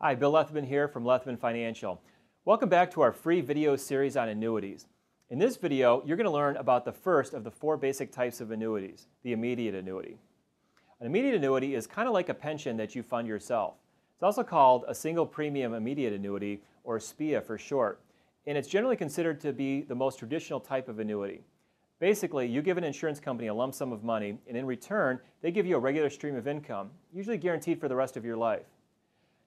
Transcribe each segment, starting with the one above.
Hi, Bill Lethman here from Lethman Financial. Welcome back to our free video series on annuities. In this video, you're going to learn about the first of the four basic types of annuities, the immediate annuity. An immediate annuity is kind of like a pension that you fund yourself. It's also called a single premium immediate annuity, or SPIA for short, and it's generally considered to be the most traditional type of annuity. Basically, you give an insurance company a lump sum of money, and in return, they give you a regular stream of income, usually guaranteed for the rest of your life.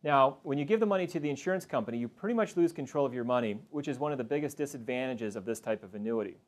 Now, when you give the money to the insurance company, you pretty much lose control of your money, which is one of the biggest disadvantages of this type of annuity.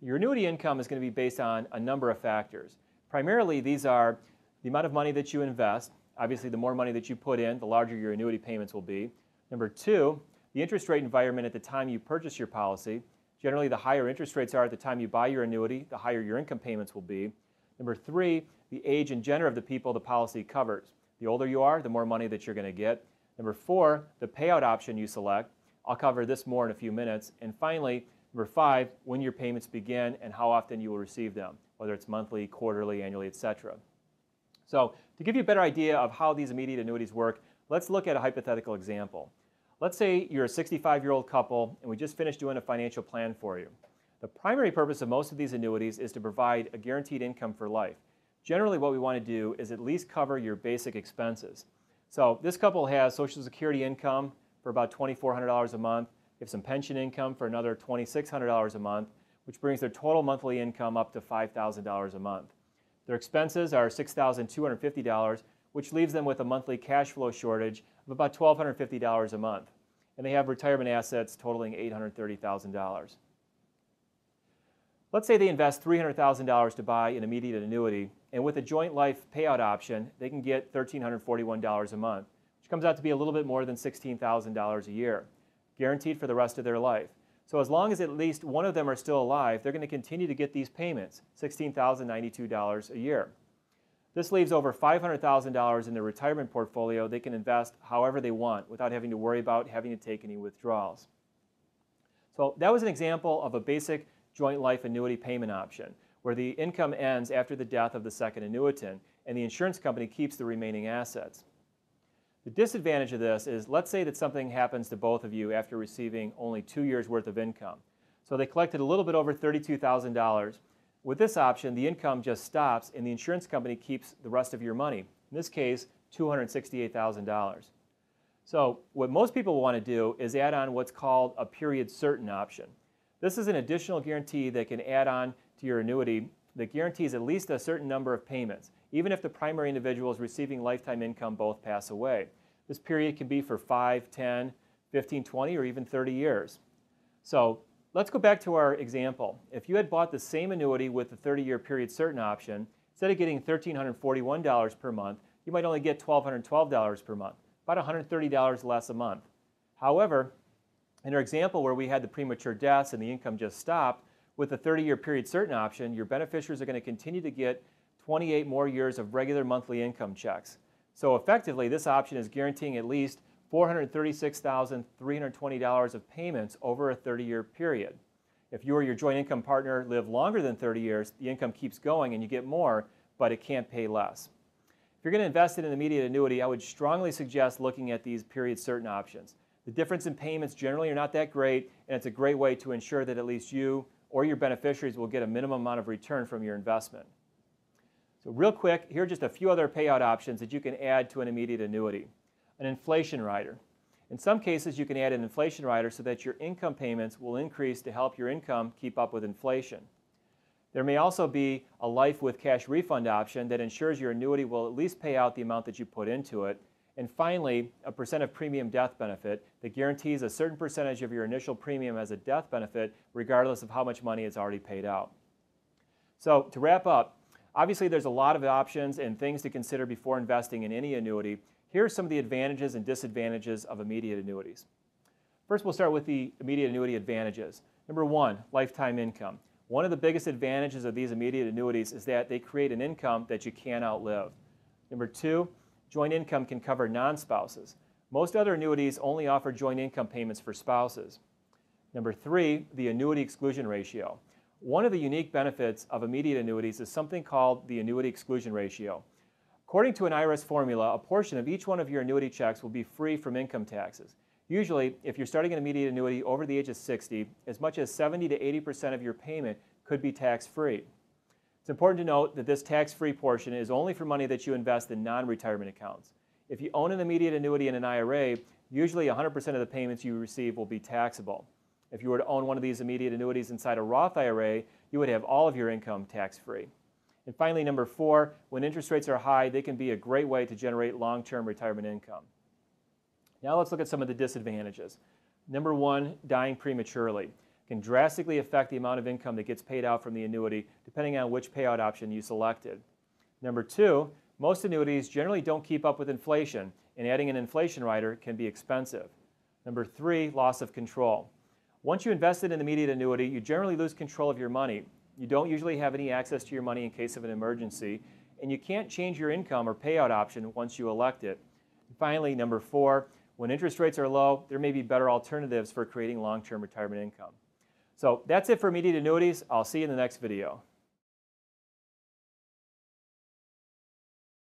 Your annuity income is going to be based on a number of factors. Primarily, these are the amount of money that you invest. Obviously, the more money that you put in, the larger your annuity payments will be. Number two, the interest rate environment at the time you purchase your policy. Generally, the higher interest rates are at the time you buy your annuity, the higher your income payments will be. Number three, the age and gender of the people the policy covers. The older you are, the more money that you're going to get. Number four, the payout option you select. I'll cover this more in a few minutes. And finally, number five, when your payments begin and how often you will receive them, whether it's monthly, quarterly, annually, etc. So to give you a better idea of how these immediate annuities work, let's look at a hypothetical example. Let's say you're a 65-year-old couple and we just finished doing a financial plan for you. The primary purpose of most of these annuities is to provide a guaranteed income for life. Generally, what we want to do is at least cover your basic expenses. So this couple has Social Security income for about $2,400 a month. They have some pension income for another $2,600 a month, which brings their total monthly income up to $5,000 a month. Their expenses are $6,250, which leaves them with a monthly cash flow shortage of about $1,250 a month. And they have retirement assets totaling $830,000. Let's say they invest $300,000 to buy an immediate annuity, and with a joint life payout option, they can get $1,341 a month, which comes out to be a little bit more than $16,000 a year, guaranteed for the rest of their life. So as long as at least one of them are still alive, they're going to continue to get these payments, $16,092 a year. This leaves over $500,000 in their retirement portfolio they can invest however they want without having to worry about having to take any withdrawals. So that was an example of a basic joint life annuity payment option, where the income ends after the death of the second annuitant and the insurance company keeps the remaining assets. The disadvantage of this is, let's say that something happens to both of you after receiving only 2 years worth of income. So they collected a little bit over $32,000. With this option, the income just stops and the insurance company keeps the rest of your money, in this case, $268,000. So what most people want to do is add on what's called a period certain option. This is an additional guarantee that can add on to your annuity that guarantees at least a certain number of payments, even if the primary individuals receiving lifetime income both pass away. This period can be for 5, 10, 15, 20, or even 30 years. So let's go back to our example. If you had bought the same annuity with the 30-year period certain option, instead of getting $1,341 per month, you might only get $1,212 per month, about $130 less a month. However, in our example where we had the premature deaths and the income just stopped, with the 30-year period certain option, your beneficiaries are going to continue to get 28 more years of regular monthly income checks. So effectively, this option is guaranteeing at least $436,320 of payments over a 30-year period. If you or your joint income partner live longer than 30 years, the income keeps going and you get more, but it can't pay less. If you're going to invest in an immediate annuity, I would strongly suggest looking at these period certain options. The difference in payments generally are not that great, and it's a great way to ensure that at least you or your beneficiaries will get a minimum amount of return from your investment. So real quick, here are just a few other payout options that you can add to an immediate annuity. An inflation rider. In some cases, you can add an inflation rider so that your income payments will increase to help your income keep up with inflation. There may also be a life with cash refund option that ensures your annuity will at least pay out the amount that you put into it. And finally, a percent of premium death benefit that guarantees a certain percentage of your initial premium as a death benefit regardless of how much money is already paid out. So to wrap up, obviously there's a lot of options and things to consider before investing in any annuity. Here are some of the advantages and disadvantages of immediate annuities. First, we'll start with the immediate annuity advantages. Number one, lifetime income. One of the biggest advantages of these immediate annuities is that they create an income that you can't outlive. Number two, joint income can cover non-spouses. Most other annuities only offer joint income payments for spouses. Number three, the annuity exclusion ratio. One of the unique benefits of immediate annuities is something called the annuity exclusion ratio. According to an IRS formula, a portion of each one of your annuity checks will be free from income taxes. Usually, if you're starting an immediate annuity over the age of 60, as much as 70 to 80% of your payment could be tax-free. It's important to note that this tax-free portion is only for money that you invest in non-retirement accounts. If you own an immediate annuity in an IRA, usually 100% of the payments you receive will be taxable. If you were to own one of these immediate annuities inside a Roth IRA, you would have all of your income tax-free. And finally, number 4, when interest rates are high, they can be a great way to generate long-term retirement income. Now let's look at some of the disadvantages. Number 1, dying prematurely can drastically affect the amount of income that gets paid out from the annuity depending on which payout option you selected. Number 2, most annuities generally don't keep up with inflation, and adding an inflation rider can be expensive. Number 3, loss of control. Once you invested in an immediate annuity, you generally lose control of your money. You don't usually have any access to your money in case of an emergency, and you can't change your income or payout option once you elect it. And finally, number 4, when interest rates are low, there may be better alternatives for creating long-term retirement income. So that's it for immediate annuities. I'll see you in the next video.